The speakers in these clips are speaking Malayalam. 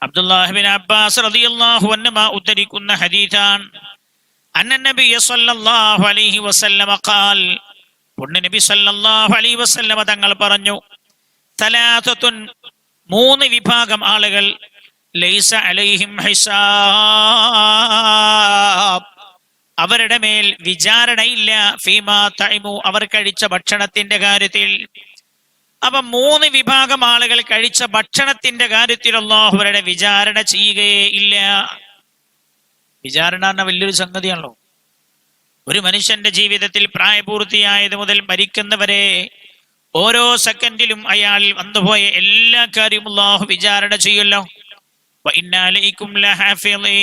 അബ്ദുല്ലാഹി ഇബ്നു അബ്ബാസ് റളിയല്ലാഹു അൻഹുമാ ഉദ്ധരിക്കുന്ന ഹദീസാണ്. അന്നനബി സല്ലല്ലാഹു അലൈഹി വസല്ലമ ഖാൽ, പുണ്യനബി സല്ലല്ലാഹു അലൈഹി വസല്ലമ തങ്ങൾ പറഞ്ഞു, തലാസത്തുൻ, മൂന്ന് വിഭാഗം ആളുകൾ, ലൈസ അലൈഹിം ഹിസാബ്, അവരുടെ മേൽ വിചാരണയില്ല, ഫീമാ തഇമു, അവർ കഴിച്ച ഭക്ഷണത്തിന്റെ കാര്യത്തിൽ. അപ്പൊ മൂന്ന് വിഭാഗം ആളുകൾ കഴിച്ച ഭക്ഷണത്തിന്റെ കാര്യത്തിൽ അല്ലാഹു അവരുടെ വിചാരണ ചെയ്യുകയേ ഇല്ല. വിചാരണ എന്ന വലിയൊരു സംഗതിയാണല്ലോ. ഒരു മനുഷ്യന്റെ ജീവിതത്തിൽ പ്രായപൂർത്തിയായത് മുതൽ മരിക്കുന്നവരെ ഓരോ സെക്കൻഡിലും അയാൾ വന്നുപോയ എല്ലാ കാര്യവും അല്ലാഹു വിചാരണ ചെയ്യുമല്ലോ. വഇന്നാ അലൈക്കും ലഹാഫിളീൻ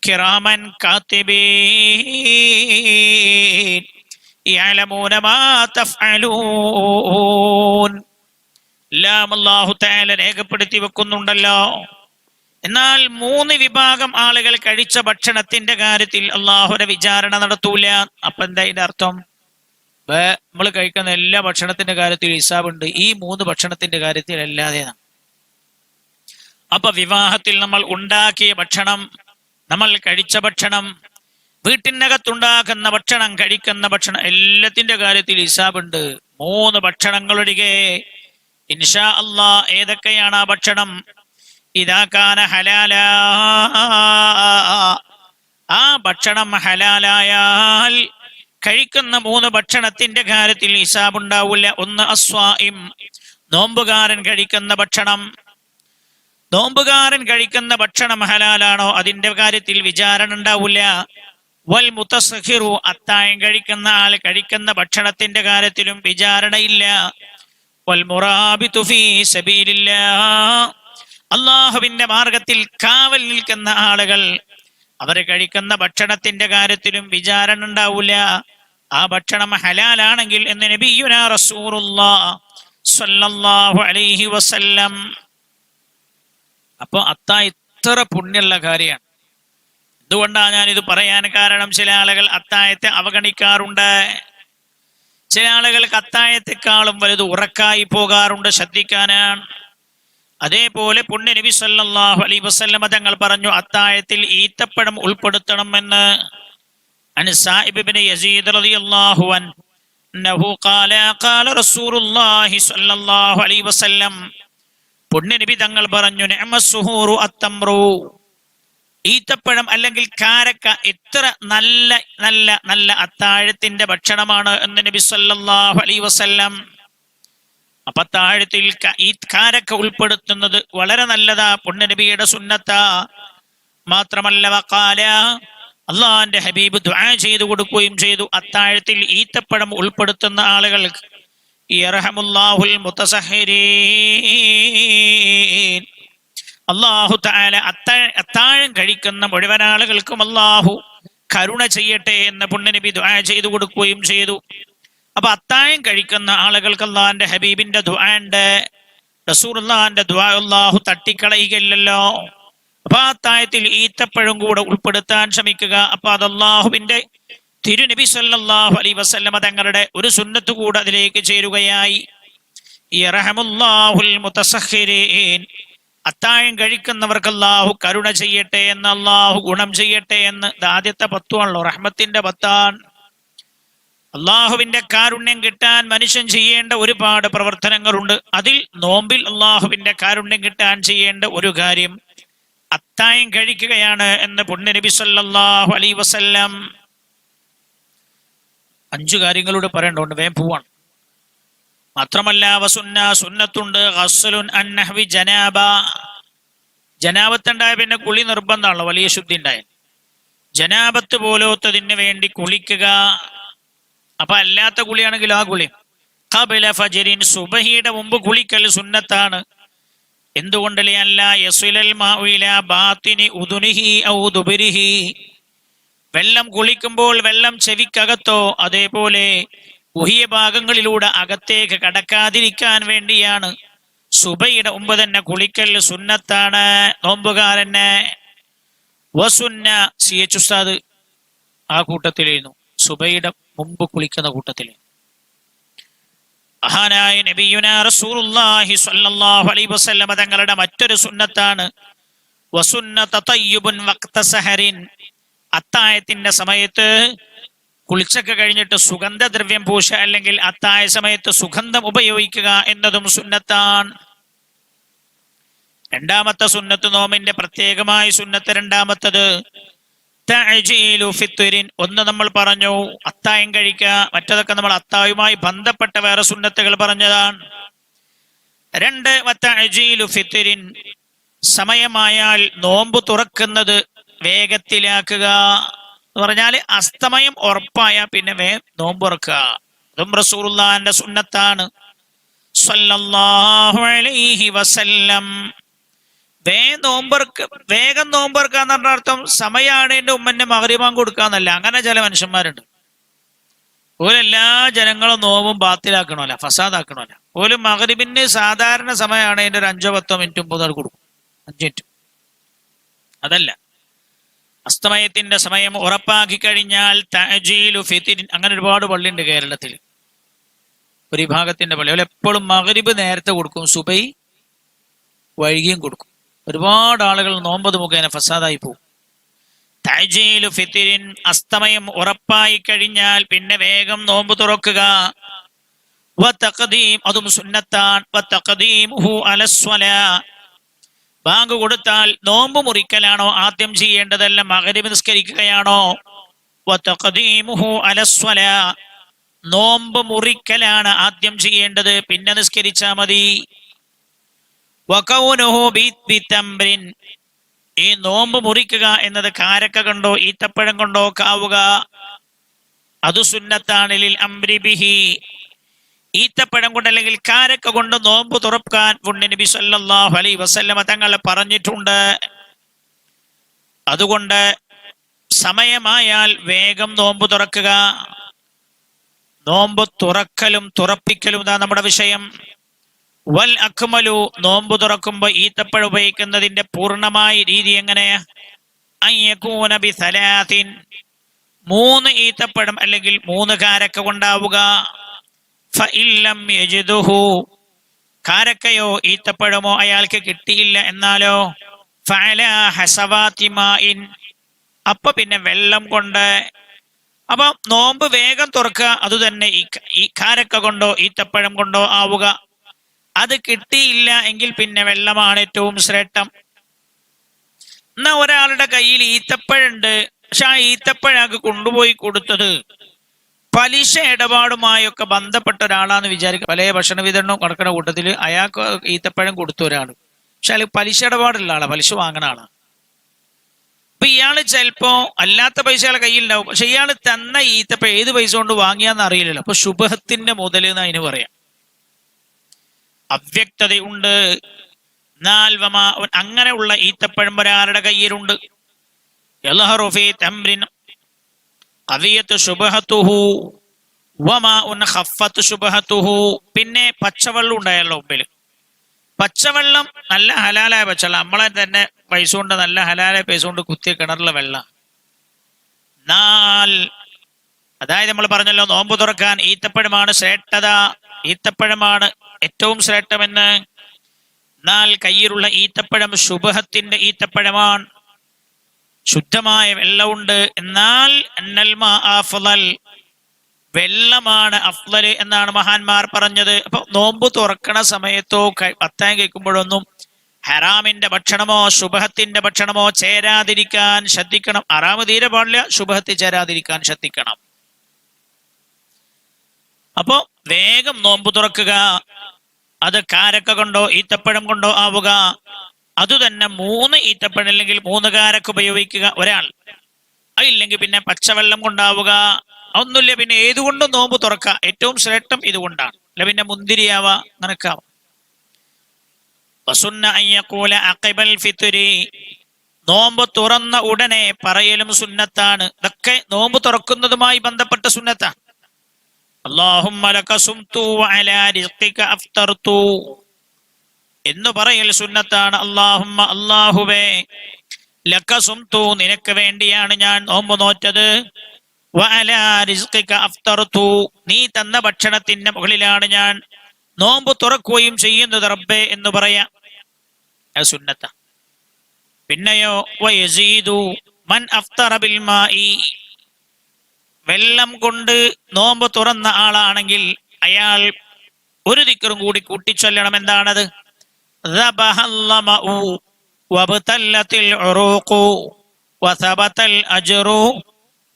കിറാമൻ കാതിബീൻ യഅലമൂന മാ തഫ്അലൂൻ. എല്ലാം അല്ലാഹു തആല രേഖപ്പെടുത്തി വെക്കുന്നുണ്ടല്ലോ. എന്നാൽ മൂന്ന് വിഭാഗം ആളുകൾ കഴിച്ച ഭക്ഷണത്തിന്റെ കാര്യത്തിൽ അല്ലാഹുവിന്റെ വിചാരണ നടത്തൂല. അപ്പൊ എന്താ ഇതിന്റെ അർത്ഥം? നമ്മൾ കഴിക്കുന്ന എല്ലാ ഭക്ഷണത്തിന്റെ കാര്യത്തിൽ ഹിസാബുണ്ട്, ഈ മൂന്ന് ഭക്ഷണത്തിന്റെ കാര്യത്തിൽ അല്ലാതെ. അപ്പൊ വിവാഹത്തിൽ നമ്മൾ ഉണ്ടാക്കിയ ഭക്ഷണം, നമ്മൾ കഴിച്ച ഭക്ഷണം, വീട്ടിനകത്തുണ്ടാക്കുന്ന ഭക്ഷണം, കഴിക്കുന്ന ഭക്ഷണം, എല്ലാത്തിന്റെ കാര്യത്തിൽ ഹിസാബുണ്ട്. മൂന്ന് ഭക്ഷണങ്ങളൊഴികെ ഇൻഷാ അല്ലാഹ്. ഏതൊക്കെയാണ് ആ ഭക്ഷണം? ഇദാകാന ഹലാല, ആ ഭക്ഷണം ഹലാലായാൽ കഴിക്കുന്ന മൂന്ന് ഭക്ഷണത്തിന്റെ കാര്യത്തിൽ ഹിസാബുണ്ടാവില്ല. ഒന്ന് അസ്വാഇം, നോമ്പുകാരൻ കഴിക്കുന്ന ഭക്ഷണം. നോമ്പുകാരൻ കഴിക്കുന്ന ഭക്ഷണം ഹലാലാണോ, അതിന്റെ കാര്യത്തിൽ വിചാരണ ഉണ്ടാവില്ല. വൽ മുതസഹിറു, അത്തായം കഴിക്കുന്ന ആൾ കഴിക്കുന്ന ഭക്ഷണത്തിന്റെ കാര്യത്തിലും വിചാരണയില്ല. വൽ മുറാബിതു ഫീ സബീലില്ലാഹ്, അല്ലാഹുവിന്റെ മാർഗത്തിൽ കാവൽ നിൽക്കുന്ന ആളുകൾ, അവര് കഴിക്കുന്ന ഭക്ഷണത്തിന്റെ കാര്യത്തിലും വിചാരണ ഉണ്ടാവില്ല. ആ ഭക്ഷണം ഹലാലാണെങ്കിൽ എന്ന് നബിയുനാ റസൂലുള്ളാഹി സ്വല്ലല്ലാഹു അലൈഹി വസല്ലം. അപ്പൊ അത്താഴം ഇത്ര പുണ്യമുള്ള കാര്യമാണ്. എന്തുകൊണ്ടാണ് ഞാനിത് പറയാൻ കാരണം? ചില ആളുകൾ അത്താഴത്തെ അവഗണിക്കാറുണ്ട്. ചില ആളുകൾക്ക് അത്താഴത്തെക്കാളും വലുത് ഉറക്കായി പോകാറുണ്ട്. ശ്രദ്ധിക്കാനാണ്. അതേപോലെ പുണ്യ നബി സല്ലല്ലാഹു അലൈഹി വസല്ലമ തങ്ങൾ പറഞ്ഞു, അത്താഴത്തിൽ ഈത്തപ്പഴം ഉൾപ്പെടുത്തണമെന്ന്. അൻസാഇബ് ഇബ്നു യസീദ് റളിയല്ലാഹു അൻഹു ഖാല ഖാല റസൂലുള്ളാഹി സ്വല്ലല്ലാഹു അലൈഹി വസല്ലം, പുണ്യ നബി തങ്ങൾ പറഞ്ഞു, നിഅമസ്സുഹൂറു അത്തംറു, ഈത്തപ്പഴം അല്ലെങ്കിൽ കാരക്ക എത്ര നല്ല നല്ല നല്ല അത്താഴത്തിന്റെ ഭക്ഷണമാണ് എന്ന് നബി സല്ലല്ലാഹു അലൈഹി വസല്ലം. അപ്പൊ അത്താഴത്തിൽ ഈ കാരക്ക ഉൾപ്പെടുത്തുന്നത് വളരെ നല്ലതാ, പുണ്യ നബിയുടെ സുന്നത്താ. മാത്രമല്ല വഖാല, അള്ളാഹുവിന്റെ ഹബീബ് ദുആ ചെയ്തു കൊടുക്കുകയും ചെയ്തു, അത്താഴത്തിൽ ഈത്തപ്പഴം ഉൾപ്പെടുത്തുന്ന ആളുകൾക്ക് യർഹമുല്ലാഹുൽ മുതസഹിരീൻ, അല്ലാഹു തആല അത്താഴം കഴിക്കുന്ന മുഴുവൻ ആളുകൾക്കും അല്ലാഹു കരുണ ചെയ്യട്ടെ എന്ന് പുണ്യനബി ദുആ ചെയ്തു കൊടുക്കുകയും ചെയ്തു. അപ്പൊ അത്താഴം കഴിക്കുന്ന ആളുകൾക്ക് അല്ലാഹുവിന്റെ ഹബീബിന്റെ ദുആ ഉണ്ട്. റസൂലുള്ളാഹിന്റെ ദുആ അല്ലാഹു തട്ടിക്കളയുകയില്ലല്ലോ. അപ്പൊ അത്താഴത്തിൽ ഈത്തപ്പഴം കൂടെ ഉൾപ്പെടുത്താൻ ശ്രമിക്കുക. അപ്പൊ അത് അല്ലാഹുവിന്റെ തിരുനബി സല്ലല്ലാഹു അലൈഹി വസല്ലമ തങ്ങളുടെ ഒരു സുന്നത്ത് കൂടെ അതിലേക്ക് ചേരുകയായി. യർഹമുല്ലാഹുൽ മുതസഹിരീൻ, അത്താഴം കഴിക്കുന്നവർക്ക് അല്ലാഹു കരുണ ചെയ്യട്ടെ എന്ന്, അല്ലാഹു ഗുണം ചെയ്യട്ടെ എന്ന്. ഇത് ആദ്യത്തെ പത്തുവാണല്ലോ, റഹ്മത്തിന്റെ പത്താണ്. അള്ളാഹുവിന്റെ കാരുണ്യം കിട്ടാൻ മനുഷ്യൻ ചെയ്യേണ്ട ഒരുപാട് പ്രവർത്തനങ്ങളുണ്ട്. അതിൽ നോമ്പിൽ അള്ളാഹുവിന്റെ കാരുണ്യം കിട്ടാൻ ചെയ്യേണ്ട ഒരു കാര്യം അത്താഴം കഴിക്കുകയാണ് എന്ന് പുണ്യ നബി സല്ലല്ലാഹു അലൈഹി വസല്ലം. 5 കാര്യങ്ങളോട് പറയേണ്ടതുണ്ട്, വേഗം പോവാണ്. മാത്രമല്ല വസുന്ന, സുന്നത്തുണ്ട്, ഗസ്ലുൻ അൻ നഹ്വി ജനാബ, ജനാബത്തുണ്ടായ പിന്നെ കുളി നിർബന്ധമാണല്ലോ, വലിയ ശുദ്ധി ഉണ്ടായ. ജനാബത്ത് പോലത്തതിന് വേണ്ടി കുളിക്കുക. അപ്പൊ അല്ലാത്ത കുളിയാണെങ്കിൽ ആ കുളി. ഖബല ഫജ്റിൻ, സുബഹിയുടെ മുമ്പ് കുളിക്കൽ സുന്നത്താണ്. എന്തുകൊണ്ടല്ലേ? അല്ല യസ്വിലൽ മാഉ ഇലാ ബാത്തിനി ഉദുനിഹി ഔ ദുബരിഹി, വെള്ളം കുളിക്കുമ്പോൾ വെള്ളം ചെവിക്കകത്തോ അതേപോലെ ഗുഹ്യ ഭാഗങ്ങളിലൂടെ അകത്തേക്ക് കടക്കാതിരിക്കാൻ വേണ്ടിയാണ്. സുബഹിയുടെ മുമ്പ് തന്നെ കുളിക്കൽ സുന്നത്താണ് നോമ്പുകാരന്. വസുന്ന, സി എച്ച് ഉസ്താദ് ആ കൂട്ടത്തിലായിരുന്നു, സുബഹിയുടെ മുമ്പ് കുളിക്കുന്ന കൂട്ടത്തിൽ. മഹാനായ നബിയുനാ റസൂലുള്ളാഹി സ്വല്ലല്ലാഹു അലൈഹി വസല്ലം തങ്ങളുടെ മറ്റൊരു സുന്നത്താണ് വസുന്നത തയ്യിബുൻ വഖ്ത സഹരിൻ. അത്തായത്തിന്റെ സമയത്ത് കുളിച്ചൊക്കെ കഴിഞ്ഞിട്ട് സുഗന്ധദ്രവ്യം പൂശ, അല്ലെങ്കിൽ അത്തായ സമയത്ത് സുഗന്ധം ഉപയോഗിക്കുക എന്നതും സുന്നത്താണ്. രണ്ടാമത്തെ സുന്നത്ത്, നോമിന്റെ പ്രത്യേകമായ സുന്നത്ത് രണ്ടാമത്തത് തഅജീലു ഫിത്രിൻ. ഒന്ന് നമ്മൾ പറഞ്ഞു അത്തായം കഴിക്കുക, മറ്റതൊക്കെ നമ്മൾ അത്തായുമായി ബന്ധപ്പെട്ട വേറെ സുന്നത്തുകൾ പറഞ്ഞതാണ്. രണ്ട്, വതഅജീലു ഫിത്രിൻ, സമയമായാൽ നോമ്പ് തുറക്കുന്നത് വേഗത്തിലാക്കുക എന്ന് പറഞ്ഞാൽ അസ്തമയം ഉറപ്പായ പിന്നെ നോമ്പ് തുറക്കുക. അതും റസൂലുള്ളാഹിന്റെ സുന്നത്താണ് സ്വല്ലല്ലാഹു അലൈഹി വസല്ലം. വേഗം നോമ്പർക്കുക എന്ന് പറഞ്ഞ അർത്ഥം സമയമാണ് എന്റെ ഉമ്മന്റെ മഗ്‌രിബാങ്ക് കൊടുക്കാന്നല്ല. അങ്ങനെ ചില മനുഷ്യന്മാരുണ്ട്. ഓരെല്ലാ ജനങ്ങളും നോമ്പും ബാത്തിലാക്കണമല്ല, ഫസാദാക്കണമല്ല. ഓര് മഗ്‌രിബിന് സാധാരണ സമയമാണ് അതിന്റെ ഒരു 5-10 മിനിറ്റ് മുമ്പ് കൊടുക്കും, 5 മിനിറ്റ്. അതല്ല, അസ്തമയത്തിന്റെ സമയം ഉറപ്പാക്കി കഴിഞ്ഞാൽ തഅജീലു ഫിത്രിൻ. അങ്ങനെ ഒരുപാട് പള്ളിയുണ്ട് കേരളത്തിൽ. ഒരു വിഭാഗത്തിന്റെ പള്ളി അവൾ എപ്പോഴും മഗ്‌രിബ് നേരത്തെ കൊടുക്കും, സുബൈ വൈകിയും കൊടുക്കും. ഒരുപാട് ആളുകൾ നോമ്പത് മുഖേന ഫസാദായി പോകും. തഅജീലു ഫിത്രിൻ, അസ്തമയം ഉറപ്പായി കഴിഞ്ഞാൽ പിന്നെ വേഗം നോമ്പ് തുറക്കുക. വതഖദീം, അതും സുന്നത്താണ്. വതഖദീമുഹു അലസ്വലാ, ബാങ്ക് കൊടുത്താൽ നോമ്പ് മുറിക്കലാണോ ആദ്യം ചെയ്യേണ്ടതല്ല മഗ്‌രിബ് നിസ്കരിക്കുകയാണോ? വതഖദീമുഹു അലസ്വലാ, നോമ്പ് മുറിക്കലാണ് ആദ്യം ചെയ്യേണ്ടത്, പിന്നെ നിസ്കരിച്ചാ മതി. വകൗനുഹു ബിതംറിൻ, ഈ നോമ്പ് മുറിക്കുക എന്നത് കാരക്ക കൊണ്ടോ ഈത്തപ്പഴം കൊണ്ടോ ആവുക, അത് സുന്നത്താണ്. ലിൽ അംരി ബിഹി, ഈത്തപ്പഴം കൊണ്ട് അല്ലെങ്കിൽ കാരക്ക കൊണ്ട് നോമ്പ് തുറക്കാൻ നബി സല്ലല്ലാഹു അലൈഹി വസല്ലമ തങ്ങൾ പറഞ്ഞിട്ടുണ്ട്. അതുകൊണ്ട് സമയമായാൽ വേഗം നോമ്പ് തുറക്കുക. നോമ്പ് തുറക്കലും തുറപ്പിക്കലും ഇതാ നമ്മുടെ വിഷയം. വൽ അക്മലു, നോമ്പ് തുറക്കുമ്പോ ഈത്തപ്പഴം ഉപയോഗിക്കുന്നതിന്റെ പൂർണ്ണമായ രീതി എങ്ങനെയാ? അയ്യകൂന ബി സലാത്തിൻ, 3 ഈത്തപ്പഴം അല്ലെങ്കിൽ 3 കാരക്ക കൊണ്ടാവുക. ഫഇല്ലം യജിദുഹു, കാരക്കയോ ഈത്തപ്പഴമോ അയാൾക്ക് കിട്ടിയില്ല എന്നാലോ ഫഅല ഹസവാതി മാഇൻ, അപ്പൊ പിന്നെ വെള്ളം കൊണ്ട്. അപ്പൊ നോമ്പ് വേഗം തുറക്കുക, അതുതന്നെ ഈ കാരക്ക കൊണ്ടോ ഈത്തപ്പഴം കൊണ്ടോ ആവുക. അത് കിട്ടിയില്ല എങ്കിൽ പിന്നെ വെള്ളമാണ് ഏറ്റവും ശ്രേഷ്ഠം. എന്നാ ഒരാളുടെ കയ്യിൽ ഈത്തപ്പഴുണ്ട്, പക്ഷെ ആ ഈത്തപ്പഴക്ക് കൊണ്ടുപോയി കൊടുത്തത് പലിശ ഇടപാടുമായൊക്കെ ബന്ധപ്പെട്ട ഒരാളാന്ന് വിചാരിക്കുക. പല ഭക്ഷണ വിതരണവും നടക്കുന്ന കൂട്ടത്തിൽ അയാൾക്ക് ഈത്തപ്പഴം കൊടുത്ത ഒരാള്, പക്ഷെ അയാൾ പലിശ ഇടപാടുള്ള ആളാണ്, പലിശ വാങ്ങണ ആളാണ്. അപ്പൊ ഇയാള് ചിലപ്പോ അല്ലാത്ത പൈസ അയാളെ കയ്യിൽ ഉണ്ടാവും, പക്ഷെ ഇയാൾ തന്ന ഈത്തപ്പഴം ഏത് പൈസ കൊണ്ട് വാങ്ങിയാന്ന് അറിയില്ലല്ലോ. അപ്പൊ ശുഭത്തിന്റെ മുതൽ എന്ന് അതിന് പറയാം. അവ്യക്തതയുണ്ട്. അങ്ങനെയുള്ള ഈത്തപ്പഴം ഒരാളുടെ കയ്യിലുണ്ട്. പിന്നെ പച്ചവെള്ളം ഉണ്ടായല്ലോ മുമ്പിൽ. പച്ചവെള്ളം നല്ല ഹലാലായ പച്ചവെള്ളം, നമ്മളെ തന്നെ പൈസ കൊണ്ട് നല്ല ഹലാലായ പൈസ കൊണ്ട് കുത്തിയ കിണറിലെ വെള്ളം. അതായത് നമ്മൾ പറഞ്ഞല്ലോ നോമ്പ് തുറക്കാൻ ഈത്തപ്പഴമാണ് ശ്രേഷ്ഠത, ഈത്തപ്പഴമാണ് ഏറ്റവും ശ്രേഷ്ഠമെന്ന്. എന്നാൽ കയ്യിലുള്ള ഈത്തപ്പഴം ശുബഹത്തിന്റെ ഈത്തപ്പഴമാണ്, ശുദ്ധമായ വെള്ളമുണ്ട്. എന്നാൽ വെള്ളമാണ് അഫ്ളൽ എന്നാണ് മഹാന്മാർ പറഞ്ഞത്. അപ്പൊ നോമ്പ് തുറക്കണ സമയത്തോ അത്തായം കേൾക്കുമ്പോഴൊന്നും ഹറാമിന്റെ ഭക്ഷണമോ ശുബഹത്തിന്റെ ഭക്ഷണമോ ചേരാതിരിക്കാൻ ശ്രദ്ധിക്കണം. ഹറാമ് തീരെ പാടില്ല, ശുബഹത്തിൽ ചേരാതിരിക്കാൻ ശ്രദ്ധിക്കണം. അപ്പോ വേഗം നോമ്പ് തുറക്കുക. അത് കാരക്ക കൊണ്ടോ ഈത്തപ്പഴം കൊണ്ടോ ആവുക. അതുതന്നെ 3 ഈത്തപ്പഴം അല്ലെങ്കിൽ 3 കാരക്ക ഉപയോഗിക്കുക ഒരാൾ. അതില്ലെങ്കിൽ പിന്നെ പച്ചവെള്ളം കൊണ്ടാവുക. ഒന്നുമില്ല പിന്നെ ഏതുകൊണ്ടും നോമ്പ് തുറക്കുക. ഏറ്റവും ശ്രേഷ്ഠം ഇതുകൊണ്ടാണ്. അല്ല പിന്നെ മുന്തിരിയാവ, അങ്ങനൊക്കാവാം. നോമ്പ് തുറന്ന ഉടനെ പറയലും സുന്നത്താണ്. ഇതൊക്കെ നോമ്പ് തുറക്കുന്നതുമായി ബന്ധപ്പെട്ട സുന്നത്താണ്. അല്ലാഹുമ്മ ലക സുംതു വഅലാ റിസ്ഖിക അഫ്തർതു എന്ന് പറയൽ സുന്നത്താണ്. അല്ലാഹുമ്മ, അല്ലാഹുവേ, ലക സുംതു, നിനക്ക് വേണ്ടിയാണ് ഞാൻ നോമ്പ് നോറ്റത്, വഅലാ റിസ്ഖിക അഫ്തർതു, നീ തന്ന ഭക്ഷണത്തിന്റെ മുകളിലാണ് ഞാൻ നോമ്പ് തുറക്കുകയും ചെയ്യുന്നത് റബ്ബേ എന്ന് പറയാം. അത് സുന്നത്ത. പിന്നെയോ വയസീദു മൻ അഫ്തറ ബിൽ മാഇ, വെള്ളം കൊണ്ട് നോമ്പ് തുറന്ന ആളാണെങ്കിൽ അയാൾ ഒരു ദിക്റും കൂടി കൂട്ടിച്ചൊല്ലണം. എന്താണത്? ദബഹല്ലമഉ വബ്തല്ലത്തിൽ ഉറൂഖു വസബതൽ അജ്റു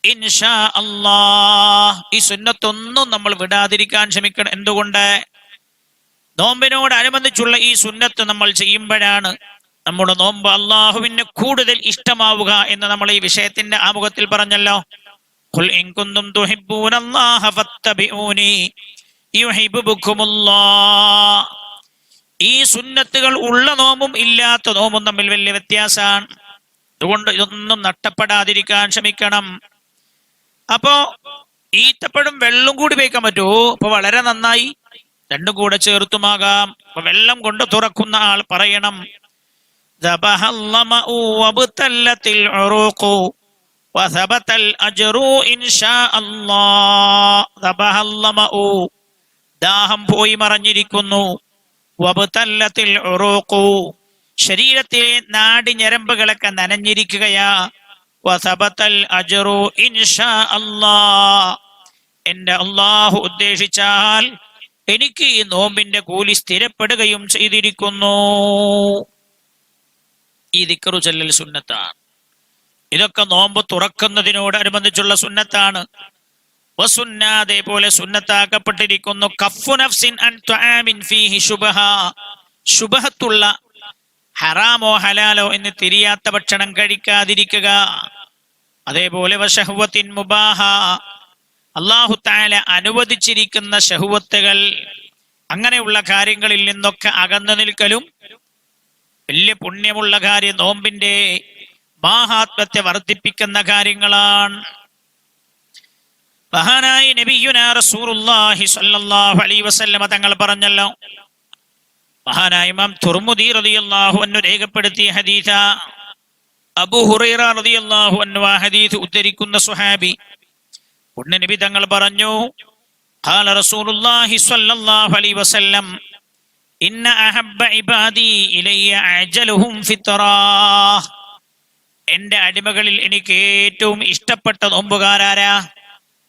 ഇൻഷാ അല്ലാഹ്. ഈ സുന്നത്തൊന്നും നമ്മൾ വിടാതിരിക്കാൻ ശ്രമിക്കണം. എന്തുകൊണ്ട്? നോമ്പിനോടനുബന്ധിച്ചുള്ള ഈ സുന്നത്ത് നമ്മൾ ചെയ്യുമ്പോഴാണ് നമ്മുടെ നോമ്പ് അള്ളാഹുവിന് കൂടുതൽ ഇഷ്ടമാവുക എന്ന് നമ്മൾ ഈ വിഷയത്തിന്റെ ആമുഖത്തിൽ പറഞ്ഞല്ലോ. ഖുൽ ഇൻ കുന്തും തുഹിബ്ബൂനല്ലാഹ ഫത്തബിഊനി യുഹിബ്ബുകുമുല്ലാഹ്. ഈ സുന്നത്തുകൾ ഉള്ള നോമ്പും ഇല്ലാത്ത നോമ്പും തമ്മിൽ വലിയ വ്യത്യാസമാണ്. അതുകൊണ്ട് ഇതൊന്നും നഷ്ടപ്പെടാതിരിക്കാൻ ശ്രമിക്കണം. അപ്പോ ഈത്തപ്പഴം വെള്ളം കൂടി ഉപയോഗിക്കാൻ പറ്റുമോ? അപ്പൊ വളരെ നന്നായി, രണ്ടും കൂടെ ചേർത്തുമാകാം. അപ്പൊ വെള്ളം കൊണ്ട് തുറക്കുന്ന ആൾ പറയണം ദബഹല്ലമഉ വബ്തല്ലത്തിൽ ഉറൂഖു വസബതൽ അജ്റു ഇൻഷാ അല്ലാഹ്. ദബഹല്ലമഉ, ദാഹം പോയി മറഞ്ഞിരിക്കുന്നു. വബ്തല്ലത്തിൽ ഉറൂഖു, ശരീരത്തിലെ നാടി ഞരമ്പുകളൊക്കെ നനഞ്ഞിരിക്കുകയാ. വസബതൽ അജ്റു ഇൻഷാ അല്ലാഹ്, എന്റെ അല്ലാഹു ഉദ്ദേശിച്ചാൽ എനിക്ക് ഈ നോമ്പിന്റെ കൂലി സ്ഥിരപ്പെടുകയും ചെയ്തിരിക്കുന്നു. ഈ ദിക്റു ചൊല്ലൽ സുന്നത്താണ്. ഇതൊക്കെ നോമ്പ് തുറക്കുന്നതിനോടനുബന്ധിച്ചുള്ള സുന്നത്താണ്. വസുന്ന, അതേപോലെ സുന്നത്താക്കപ്പെട്ടിരിക്കുന്നു കഫ്ഫു നഫ്സിൻ അൻ തുആമിൻ ഫീഹി ശുബഹ, ശുബഹത്തുള്ള ഹറാമോ ഹലാലോ എന്ന് തിരിയാത്ത ഭക്ഷണം കഴിക്കാതിരിക്കുക. അതേപോലെ വശഹ്വത്തിൻ മുബാഹ, അല്ലാഹു തആല അനുവദിച്ചിരിക്കുന്ന ശഹ്വത്തുകൾ, അങ്ങനെയുള്ള കാര്യങ്ങളിൽ നിന്നൊക്കെ അകന്നു നിൽക്കലും വലിയ പുണ്യമുള്ള കാര്യം, നോമ്പിന്റെ മാഹാത്മ്യത്തെ വർദ്ധിപ്പിക്കുന്ന കാര്യങ്ങളാണ്. മഹാനായ നബിയുനാ റസൂലുള്ളാഹി സ്വല്ലല്ലാഹു അലൈഹി വസല്ലമ തങ്ങൾ പറഞ്ഞല്ലോ, മഹാനായ ഇമാം തുർമുദി റളിയല്ലാഹു അൻഹു രേഖപ്പെടുത്തിയ ഹദീസ, അബൂ ഹുറൈറ റളിയല്ലാഹു അൻഹു ആ ഹദീസ് ഉദ്ധരിക്കുന്ന സ്വഹാബി ഉടനെ നബി തങ്ങൾ പറഞ്ഞു, ഖാല റസൂലുള്ളാഹി സ്വല്ലല്ലാഹു അലൈഹി വസല്ലം ഇന്ന അഹബ്ബ ഇബാദി ഇലയ്യ അജലുഹും ഫിത്റാ, എന്റെ അടിമകളിൽ എനിക്ക് ഏറ്റവും ഇഷ്ടപ്പെട്ട നോമ്പുകാരാരാ?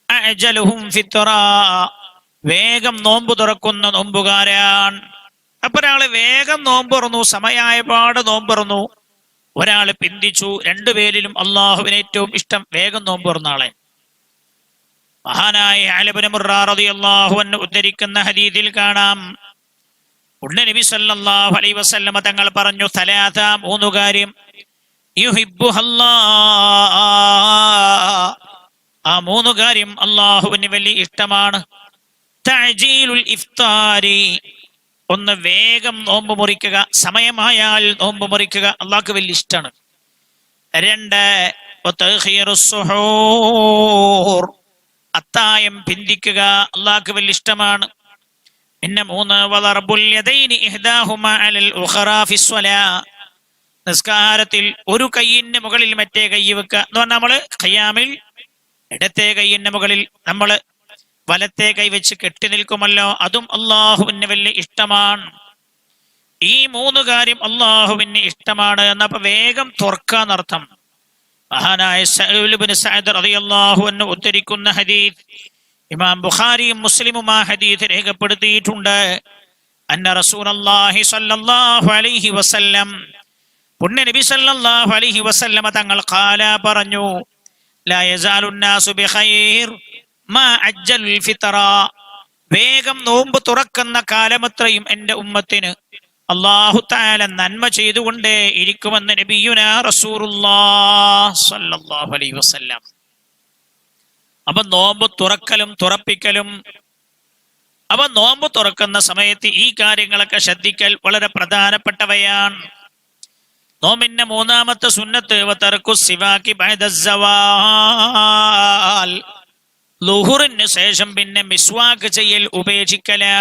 അജലുഹും ഫിത്റാ, വേഗം നോമ്പ് തുറക്കുന്ന നോമ്പുകാരാണ്. അപ്പൊ ഒരാള് വേഗം നോമ്പ് തുറന്നു, സമയായപാട് നോമ്പ് തുറന്നു, ഒരാള് പിന്തിച്ചു. രണ്ടുപേരിലും അള്ളാഹുവിന് ഏറ്റവും ഇഷ്ടം വേഗം നോമ്പ് തുറന്ന ആളെ. മഹാനായ അലി ഇബ്നു മുർറ റളിയല്ലാഹു അൻഹു ഉദ്ധരിക്കുന്ന ഹദീസിൽ കാണാം, ഉടനെ നബി സല്ലല്ലാഹു അലൈഹി വസല്ലമ തങ്ങൾ പറഞ്ഞു, സലാസ, മൂന്ന് കാര്യം, യുഹിബ്ബുഹല്ലാഹ്, ആ മൂന്ന് കാര്യം അള്ളാഹുവിന് വലിയ ഇഷ്ടമാണ്. തഅജീലുൽ ഇഫ്താരി, ഒന്ന് വേഗം നോമ്പ് മുറിക്കുക, സമയമായാൽ നോമ്പ് മുറിക്കുക, അള്ളാഹ്ക്ക് വലിയ ഇഷ്ടമാണ്. രണ്ട്, വതഖീറുസ് സുഹൂർ, അത്തായം പിന്തിക്കുക, അള്ളാഹ്ക്ക് വലിയ ഇഷ്ടമാണ്. പിന്നെ മൂന്ന്, വദർബുൽ യദൈനി ഇഹ്ദാഹുമാ അലൽ ഉഖറാ ഫിസ്സലാ, നിസ്കാരത്തിൽ ഒരു കൈയിന് മുകളിൽ മറ്റേ കൈ വെക്കുക എന്ന് പറഞ്ഞാൽ നമ്മള് ഖിയാമിൽ ഇടത്തെ കൈയിന് മുകളിൽ നമ്മൾ വലത്തെ കൈ വെച്ച് കെട്ടി നിൽക്കുമല്ലോ, അതും അള്ളാഹുവിന് വലിയ ഇഷ്ടമാണ്. ഈ മൂന്ന് കാര്യം അള്ളാഹുവിന് ഇഷ്ടമാണ് എന്നപ്പോ വേഗം തുറക്കാന്നർത്ഥം. മഹാനായ സഅദ് ഇബ്നു സഅദ് റളിയല്ലാഹു അൻഹു ഉദ്ധരിക്കുന്ന ഹദീസ് ഇമാം ബുഖാരിയും മുസ്ലിമും ആ ഹദീസ് രേഖപ്പെടുത്തിയിട്ടുണ്ട്. അന്ന റസൂലുള്ളാഹി സ്വല്ലല്ലാഹു അലൈഹി വസല്ലം, പുണ്യ നബി സല്ലല്ലാഹു അലൈഹി വസല്ലമ തങ്ങൾ ഖാല പറഞ്ഞു, ലാ യസാലുൻ നാസു ബിഖൈർ മാ അജ്ജലുൽ ഫിത്റ, വേഗം നോമ്പ് തുറക്കുന്ന കാലമത്രയും എന്റെ ഉമ്മത്തിന് അല്ലാഹു തആല നന്മ ചെയ്തുകൊണ്ടേ ഇരിക്കുമെന്ന് നബിയുനാ റസൂലുള്ളാഹി സ്വല്ലല്ലാഹു അലൈഹി വസല്ലം. അപ്പൊ നോമ്പ് തുറക്കലും തുറപ്പിക്കലും, അപ്പൊ നോമ്പ് തുറക്കുന്ന സമയത്ത് ഈ കാര്യങ്ങളൊക്കെ ശ്രദ്ധിക്കൽ വളരെ പ്രധാനപ്പെട്ടവയാണ്. നോമ്പിന്റെ മൂന്നാമത്തെ സുന്നത്ത് വതർക്കുസ് സിവാകി ബഅദസ് സവാൽ, ളുഹുറിന് ശേഷം പിന്നെ മിസ്വാക്ക് ചെയ്യൽ ഉപേക്ഷിക്കലാ.